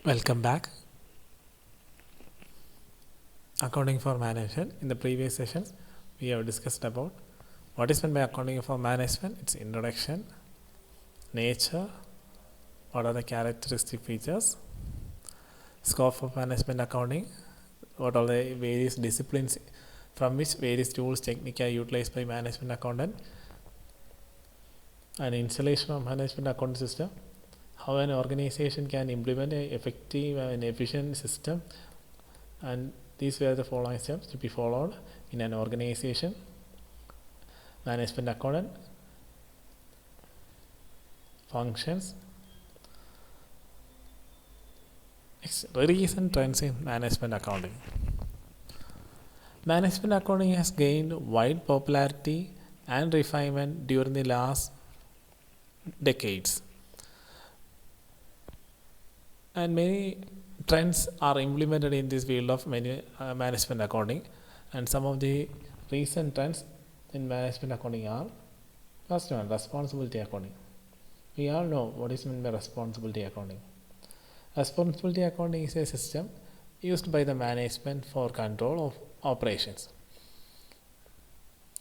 Welcome back. Accounting for management. In the previous sessions, we have discussed about what is meant by accounting for management, its introduction, nature, what are the characteristic features, scope of management accounting, what are the various disciplines from which various tools techniques are utilized by management accountant, and installation of management accounting system, how an organization can implement an effective and efficient system, and these were the following steps to be followed in an organization. Management accountant functions. Recent trends in management accounting. Management accounting has gained wide popularity and refinement during the last decades, and many trends are implemented in this field of management accounting. And some of the recent trends in management accounting are: first one, responsibility accounting. We all know what is meant by responsibility accounting. Responsibility accounting is a system used by the management for control of operations.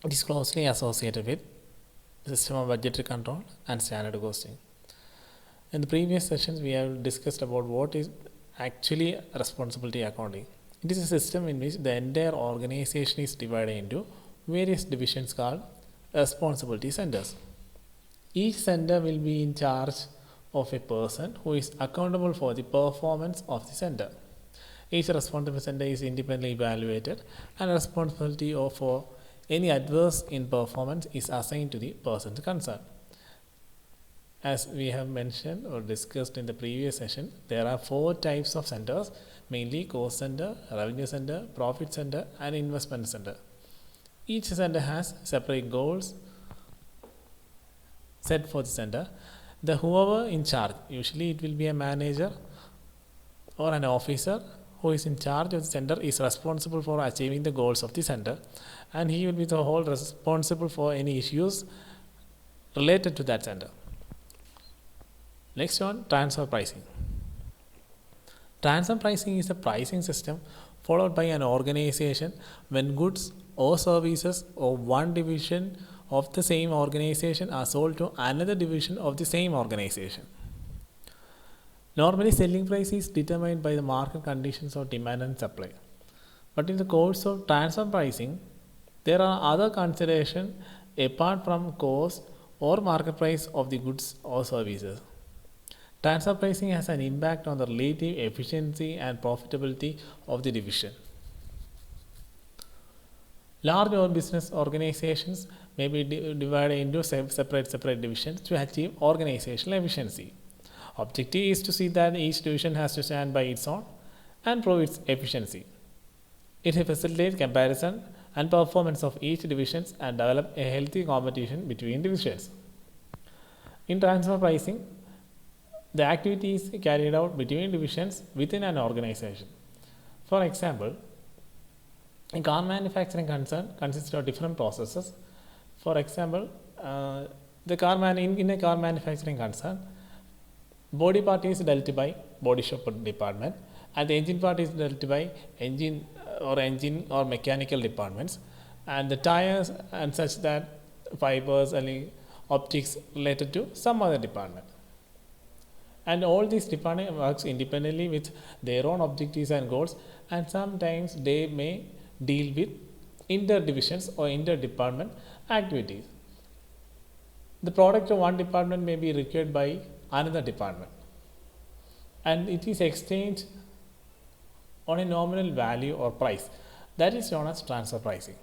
It is closely associated with system of budgetary control and standard costing. In the previous sessions, we have discussed about what is actually responsibility accounting. It is a system in which the entire organization is divided into various divisions called responsibility centers. Each center will be in charge of a person who is accountable for the performance of the center. Each responsible center is independently evaluated, and responsibility for any adverse in performance is assigned to the person concerned. As we have mentioned or discussed in the previous session, there are 4 types of centers, mainly cost center, revenue center, profit center, and investment center. Each center has separate goals set for the center. The whoever in charge, usually it will be a manager or an officer who is in charge of the center, is responsible for achieving the goals of the center, and he will be the whole responsible for any issues related to that center. Next one, transfer pricing. Transfer pricing is a pricing system followed by an organization when goods or services of one division of the same organization are sold to another division of the same organization. Normally, selling price is determined by the market conditions of demand and supply. But in the course of transfer pricing, there are other considerations apart from cost or market price of the goods or services. Transfer pricing has an impact on the relative efficiency and profitability of the division. Large or business organizations may be divided into separate divisions to achieve organizational efficiency. Objective is to see that each division has to stand by its own and prove its efficiency. It facilitates comparison and performance of each division and develop a healthy competition between divisions. In transfer pricing, the activity is carried out between divisions within an organization. For example, a car manufacturing concern consists of different processes. For example, in a car manufacturing concern, body part is dealt by body shop department, and the engine part is dealt by engine or mechanical departments, and the tires and such that fibers and optics related to some other department. And all these departments works independently with their own objectives and goals, and sometimes they may deal with inter-divisions or inter-department activities. The product of one department may be required by another department, and it is exchanged on a nominal value or price. That is known as transfer pricing.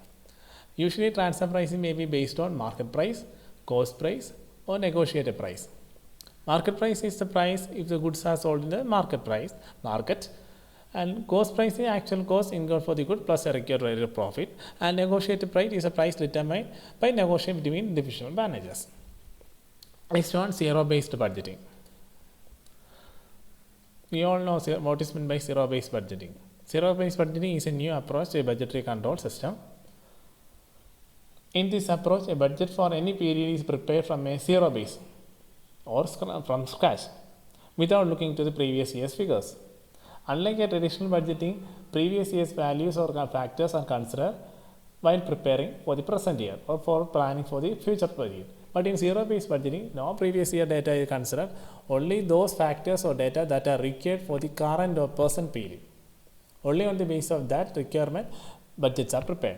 Usually, transfer pricing may be based on market price, cost price, or negotiated price. Market price is the price if the goods are sold in the market, and cost price is actual cost incurred for the good plus a required rate of profit, and negotiated price is a price determined by negotiation between divisional managers. Next one, zero-based budgeting. We all know what is meant by zero-based budgeting. Zero-based budgeting is a new approach to a budgetary control system. In this approach, a budget for any period is prepared from a zero base or from scratch without looking to the previous year's figures. Unlike a traditional budgeting, previous year's values or factors are considered while preparing for the present year or for planning for the future period. But in zero-based budgeting, no previous year data is considered, only those factors or data that are required for the current or present period. Only on the basis of that requirement, budgets are prepared.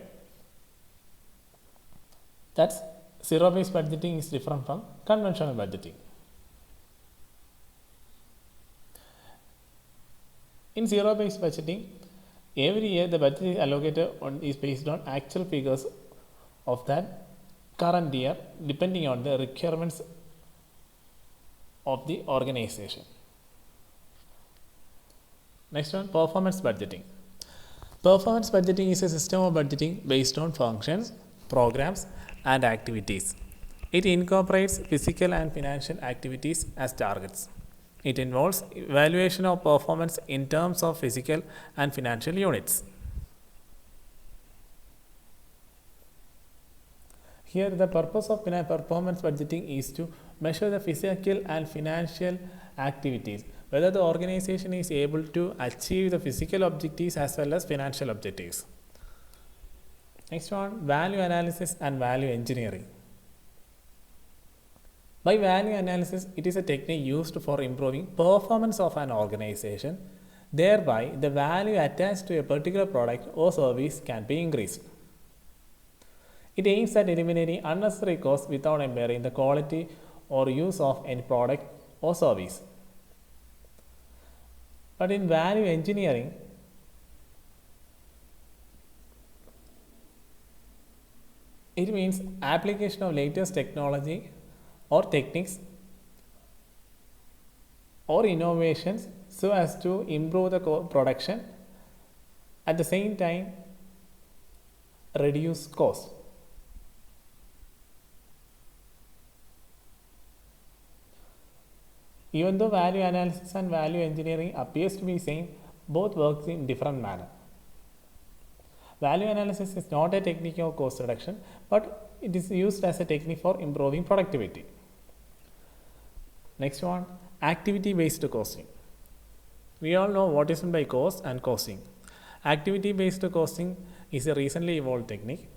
That's zero-based budgeting is different from conventional budgeting. In zero-based budgeting, every year the budget is allocated is based on actual figures of that current year depending on the requirements of the organization. Next one, performance budgeting. Performance budgeting is a system of budgeting based on functions, programs, and activities. It incorporates physical and financial activities as targets. It involves evaluation of performance in terms of physical and financial units. Here, the purpose of performance budgeting is to measure the physical and financial activities, whether the organization is able to achieve the physical objectives as well as financial objectives. Next one, value analysis and value engineering. By value analysis, it is a technique used for improving performance of an organization. Thereby, the value attached to a particular product or service can be increased. It aims at eliminating unnecessary costs without impairing the quality or use of any product or service. But in value engineering, it means application of latest technology or techniques or innovations so as to improve the production, at the same time reduce cost. Even though value analysis and value engineering appears to be same, both works in different manner. Value analysis is not a technique of cost reduction, but it is used as a technique for improving productivity. Next one, activity-based costing. We all know what is meant by cost and costing. Activity-based costing is a recently evolved technique.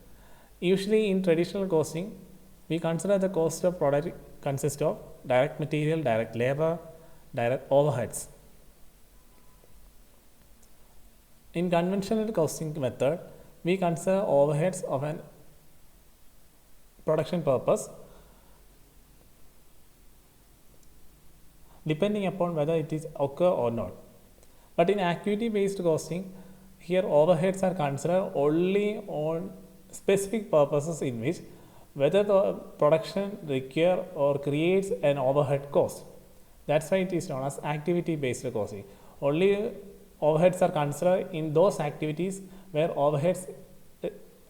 Usually in traditional costing, we consider the cost of product consists of direct material, direct labor, direct overheads. In conventional costing method, we consider overheads of an production purpose depending upon whether it is occur or not. But in activity-based costing, here overheads are considered only on specific purposes in which whether the production require or creates an overhead cost. That's why it is known as activity-based costing. Only overheads are considered in those activities where overheads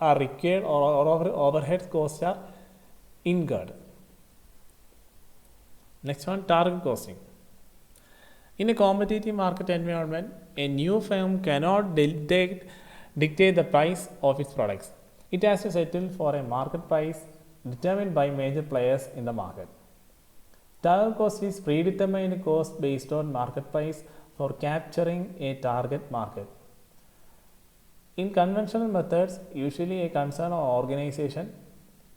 are required or overhead costs are incurred. Next one, target costing. In a competitive market environment, a new firm cannot dictate the price of its products. It has to settle for a market price determined by major players in the market. Target cost is predetermined cost based on market price for capturing a target market. In conventional methods, usually a concern or organization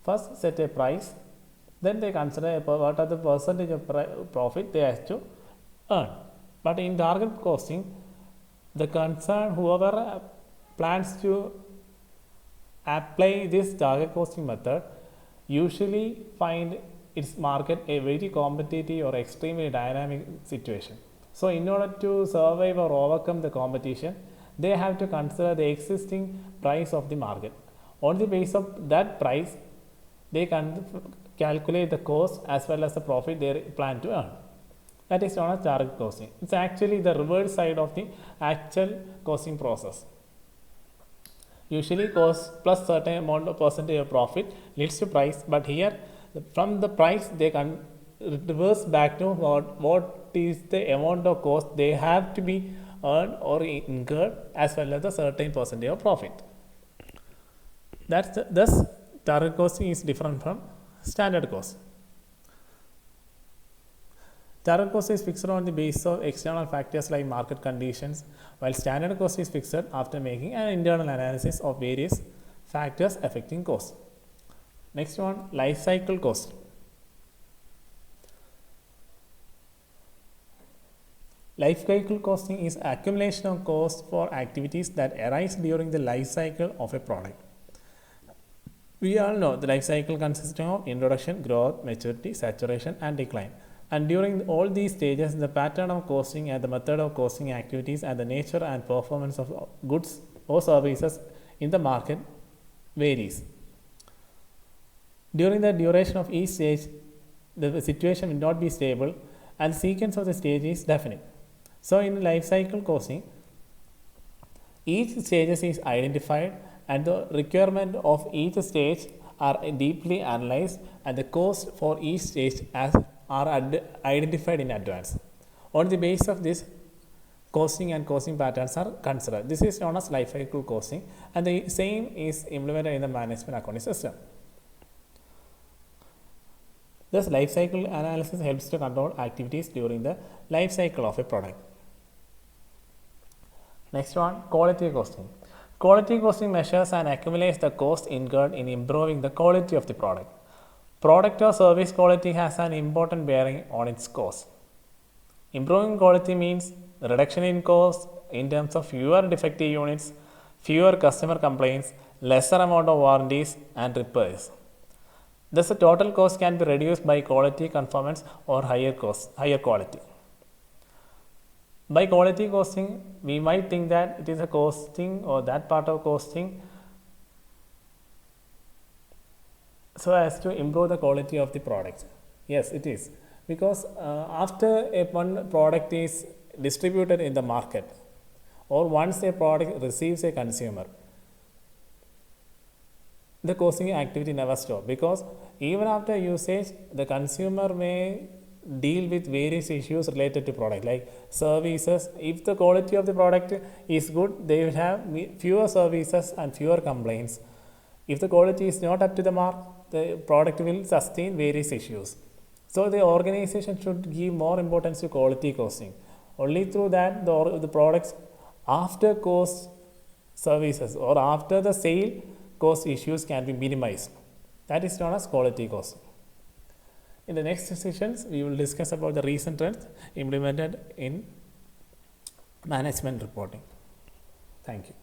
first set a price, then they consider what are the percentage of profit they have to earn. But in target costing, the concern, whoever plans to apply this target costing method, usually find its market a very competitive or extremely dynamic situation. So in order to survive or overcome the competition, they have to consider the existing price of the market. On the basis of that price, they can calculate the cost as well as the profit they plan to earn. That is known as target costing. It's actually the reverse side of the actual costing process. Usually cost plus certain amount of percentage of profit leads to price, but here from the price they can reverse back to what is the amount of cost they have to be earned or incurred as well as a certain percentage of profit. Thus target costing is different from standard cost. Target cost is fixed on the basis of external factors like market conditions, while standard cost is fixed after making an internal analysis of various factors affecting cost. Next one, life cycle cost. Life cycle costing is accumulation of cost for activities that arise during the life cycle of a product. We all know the life cycle consisting of introduction, growth, maturity, saturation, and decline. And during all these stages, the pattern of costing and the method of costing activities and the nature and performance of goods or services in the market varies. During the duration of each stage, the situation will not be stable and the sequence of the stage is definite. So, in life cycle costing, each stage is identified and the requirement of each stage are deeply analyzed and the cost for each stage are identified in advance. On the basis of this, costing and costing patterns are considered. This is known as life cycle costing, and the same is implemented in the management accounting system. Thus, life cycle analysis helps to control activities during the life cycle of a product. Next one, quality costing. Quality costing measures and accumulates the cost incurred in improving the quality of the product. Product or service quality has an important bearing on its cost. Improving quality means reduction in cost in terms of fewer defective units, fewer customer complaints, lesser amount of warranties and repairs. Thus, the total cost can be reduced by quality conformance or higher quality. By quality costing, we might think that it is a costing or that part of costing so as to improve the quality of the product. Yes, it is, because after one product is distributed in the market or once a product receives a consumer, the costing activity never stops, because even after usage the consumer may deal with various issues related to product like services. If the quality of the product is good, they will have fewer services and fewer complaints. If the quality is not up to the mark, the product will sustain various issues. So the organization should give more importance to quality costing. Only through that the products after cost services or after the sale cost issues can be minimized. That is known as quality costing. In the next sessions, we will discuss about the recent trends implemented in management reporting. Thank you.